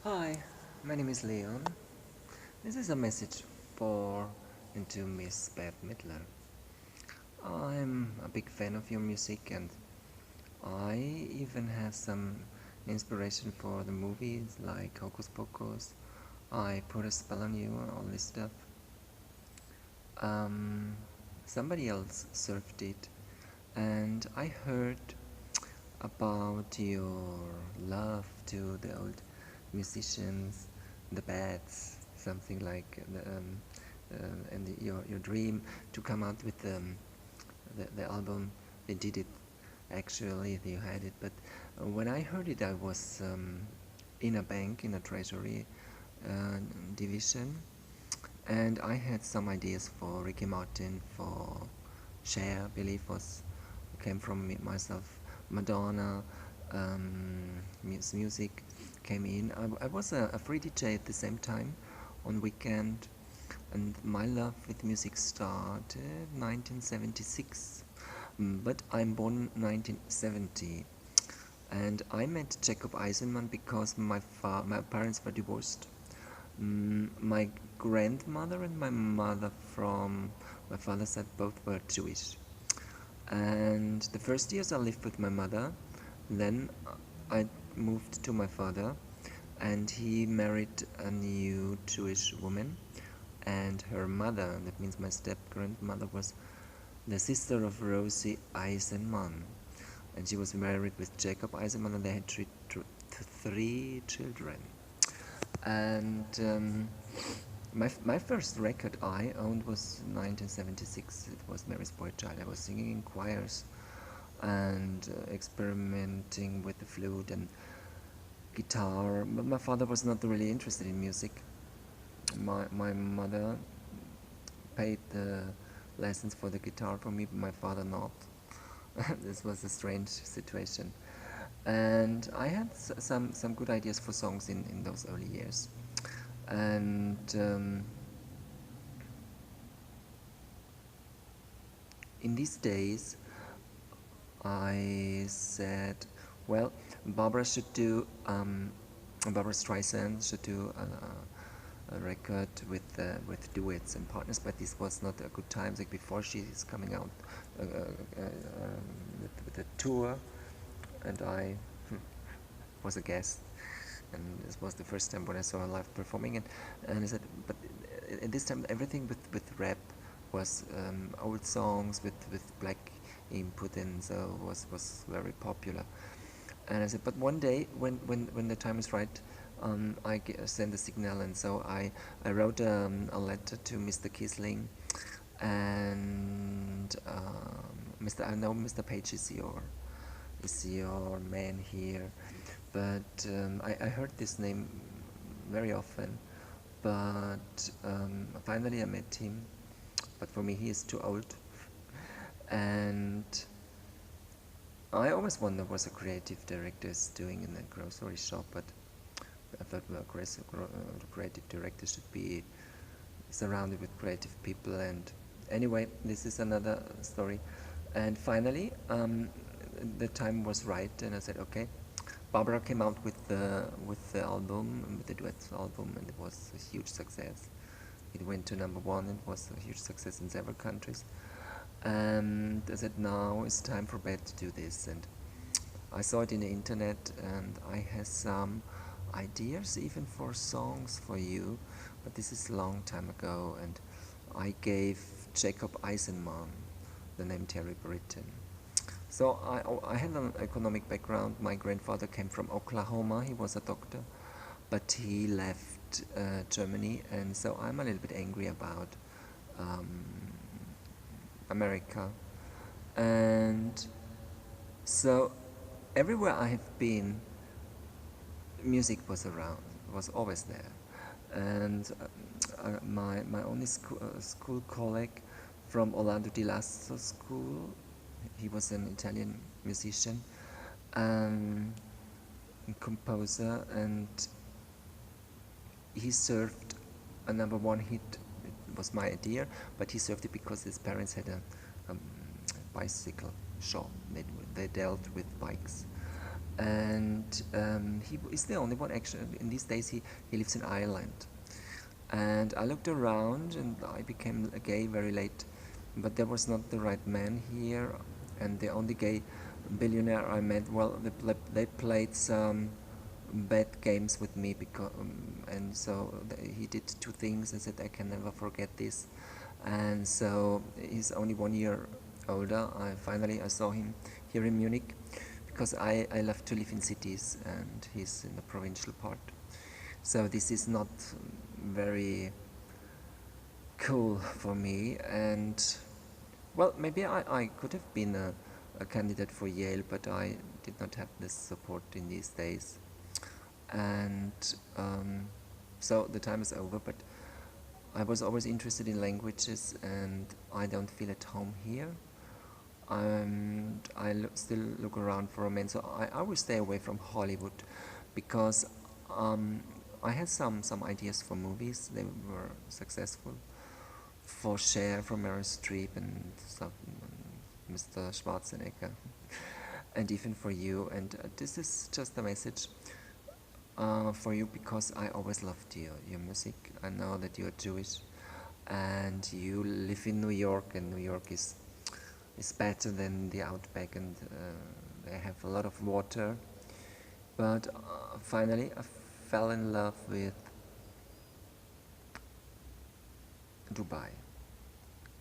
Hi, my name is Leon. This is a message for and to Miss Bette Midler. I'm a big fan of your music and I even have some inspiration for the movies like Hocus Pokus. I put a spell on you and all this stuff. Um, Somebody else surfed it and I heard about your love to the old musicians, the Bats, something like your dream to come out with the album. They did it actually, you had it, but when I heard it, I was in a bank in a treasury uh, division, and I had some ideas for Ricky Martin, for Cher, I believe was came from me, myself, Madonna, music came in. I was a free DJ at the same time on weekend, and my love with music started 1976. But I'm born 1970, and I met Jacob Eisenman because my parents were divorced. My grandmother and my mother from my father's side both were Jewish. And the first years I lived with my mother, then I moved to my father, and he married a new Jewish woman, and her mother, that means my step grandmother, was the sister of Rosie Eisenman, and she was married with Jacob Eisenman, and they had three children. And my first record I owned was 1976. It was Mary's Boy Child. I was singing in choirs and experimenting with the flute and guitar. But my father was not really interested in music. My mother paid the lessons for the guitar for me, but my father not. This was a strange situation. And I had some good ideas for songs in those early years. And in these days, I said, well, Barbara Streisand should do a record with duets and partners, but this was not a good time. Like before she is coming out with a tour, and I was a guest, and this was the first time when I saw her live performing, and I said, but at this time everything with rap was old songs with black input, and so was very popular. And I said, but one day when the time is right, send a signal, and so I wrote a letter to Mr. Kisling, and I know Mr. Page is your man here, but I heard this name very often, but finally I met him, but for me he is too old, and I always wonder what a creative director is doing in a grocery shop, but I thought, well, creative director should be surrounded with creative people. And anyway, this is another story. And finally, the time was right, and I said, okay. Barbara came out with the album, with the duet album, and it was a huge success. It went to #1. It was a huge success in several countries. And I said, now it's time for Bette to do this. And I saw it in the internet, and I had some ideas even for songs for you, but this is a long time ago, and I gave Jacob Eisenman the name Terry Britton. So I had an economic background. My grandfather came from Oklahoma. He was a doctor, but he left Germany, and so I'm a little bit angry about um, America. And so everywhere I have been, music was around, was always there. And my only school colleague from Orlando di Lasso School, he was an Italian musician and composer, and he served a #1 hit. It was my idea, but he served it because his parents had a bicycle shop. They dealt with bikes, and he is the only one actually. In these days, he lives in Ireland. And I looked around, and I became gay very late, but there was not the right man here, and the only gay billionaire I met, well, they played some bad games with me because, and so he did two things. I said I can never forget this, and so he's only 1 year older. I saw him here in Munich, because I love to live in cities, and he's in the provincial part. So this is not very cool for me, and well, maybe I could have been a candidate for Yale, but I did not have this support in these days, and so the time is over. But I was always interested in languages, and I don't feel at home here, and still look around for romance. So I will stay away from Hollywood, because I had some ideas for movies. They were successful. For Cher, from Meryl Streep, and some, Mr. Schwarzenegger, and even for you. And this is just a message for you, because I always loved your music. I know that you are Jewish, and you live in New York, and New York is better than the Outback, and they have a lot of water. But finally, I fell in love with Dubai,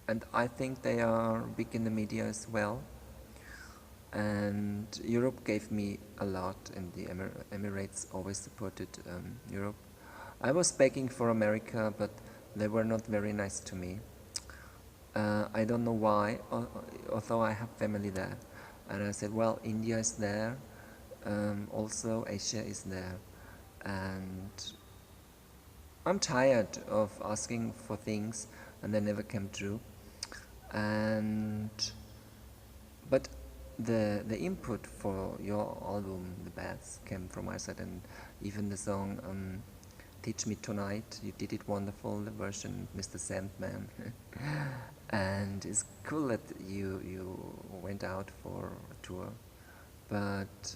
and I think they are big in the media as well. And Europe gave me a lot, and the Emirates always supported Europe. I was begging for America, but they were not very nice to me. I don't know why, although I have family there. And I said, well, India is there, also Asia is there. And I'm tired of asking for things and they never came true. And but the input for your album, The Bats, came from my side, and even the song Teach Me Tonight, you did it wonderful, the version Mr. Sandman. And it's cool that you went out for a tour, but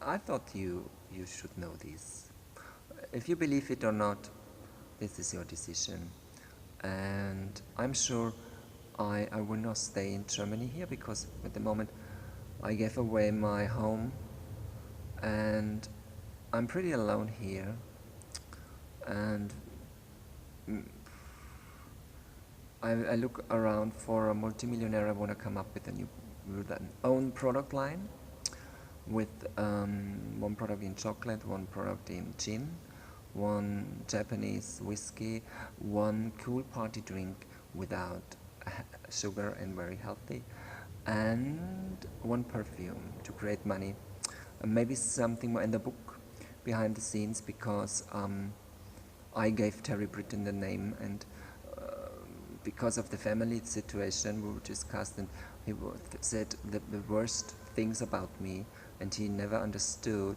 I thought you should know this. If you believe it or not, this is your decision. And I'm sure I will not stay in Germany here, because at the moment I gave away my home and I'm pretty alone here. And I look around for a multimillionaire. I want to come up with an own product line, with one product in chocolate, one product in gin, one Japanese whiskey, one cool party drink without sugar and very healthy, and one perfume to create money. Maybe something more in the book behind the scenes, because I gave Terry Britten the name, and because of the family situation we discussed, and he said the worst things about me, and he never understood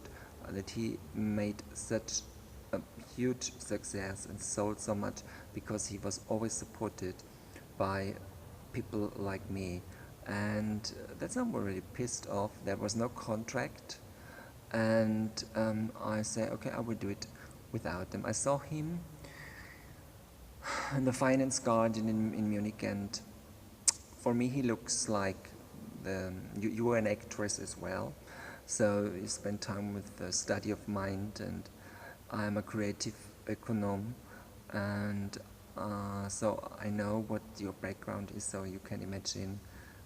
that he made such a huge success and sold so much, because he was always supported by people like me. And that's I'm really pissed off. There was no contract, and I say, okay, I will do it without them. I saw him in the Finance Garden in Munich, and for me he looks like you were an actress as well, so you spend time with the study of mind, and I'm a creative econom, and so I know what your background is, so you can imagine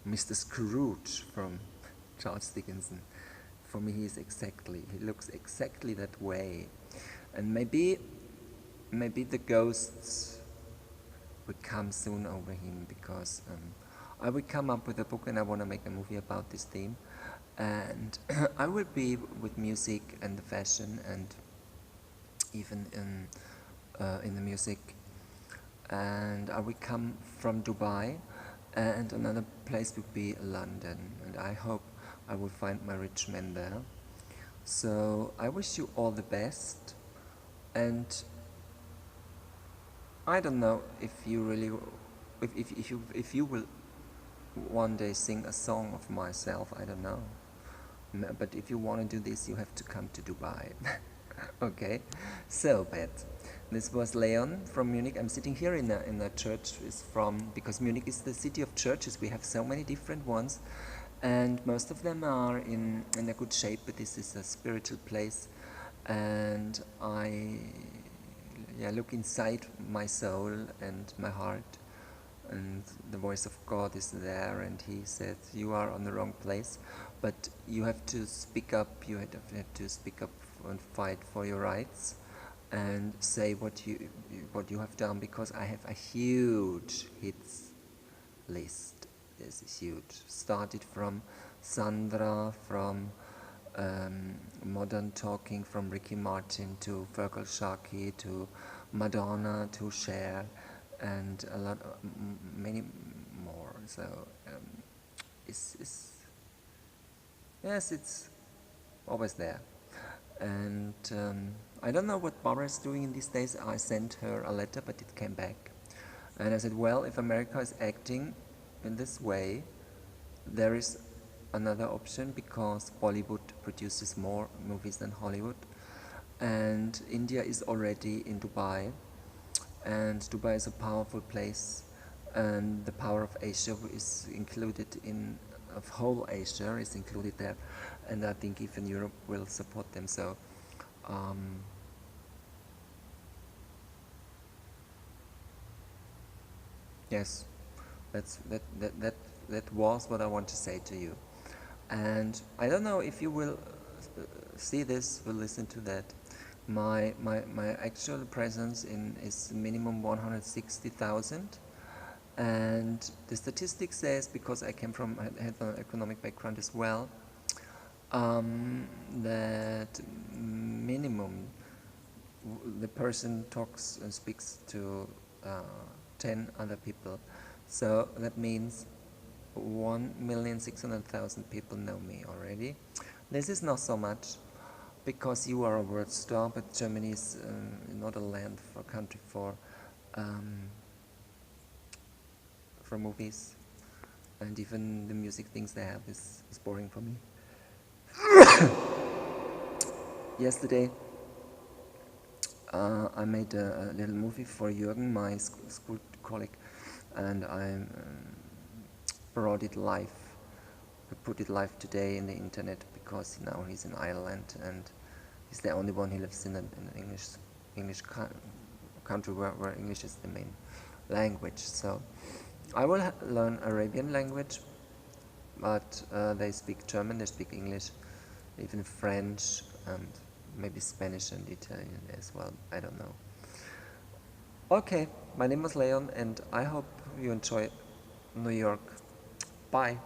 Mr. Scrooge from Charles Dickens. For me he looks exactly that way, and maybe the ghosts would come soon over him, because I will come up with a book, and I want to make a movie about this theme, and I will be with music and the fashion, and even in the music, and I will come from Dubai, and another place would be London, and I hope I will find my rich man there. So I wish you all the best, and I don't know if you really, if you will one day sing a song of myself, I don't know. But if you want to do this, you have to come to Dubai. Okay, so Beth, this was Leon from Munich. I'm sitting here in a church. Is from because Munich is the city of churches. We have so many different ones, and most of them are in a good shape. But this is a spiritual place, and I look inside my soul and my heart, and the voice of God is there, and He said, "You are on the wrong place, but you have to speak up. You have to speak up and fight for your rights, and say what you have done, because I have a huge hits list. This is huge. Started from Sandra, from Modern Talking, from Ricky Martin to Fergal Sharkey to Madonna to Cher, and a lot of, many more. So it's yes, it's always there. And I don't know what Barbara is doing in these days. I sent her a letter, but it came back. And I said, well, if America is acting in this way, there is another option, because Bollywood produces more movies than Hollywood. And India is already in Dubai. And Dubai is a powerful place. And the power of Asia is included in, of whole Asia is included there. And I think even Europe will support them. So yes, that was what I want to say to you. And I don't know if you will see this, will listen to that. My actual presence in is minimum 160,000. And the statistic says, because I came from, had an economic background as well, that minimum the person talks and speaks to 10 other people. So that means 1,600,000 people know me already. This is not so much, because you are a world star, but Germany is not a land for country for movies, and even the music things they have is boring for me. Yesterday I made a little movie for Jürgen, my school colleague, and I brought it live. I put it live today in the internet, because now he's in Ireland, and he's the only one who lives in an English country where English is the main language. So I will learn Arabian language, but they speak German, they speak English, even French, and maybe Spanish and Italian as well. I don't know. Okay, my name is Leon, and I hope you enjoy New York. Bye.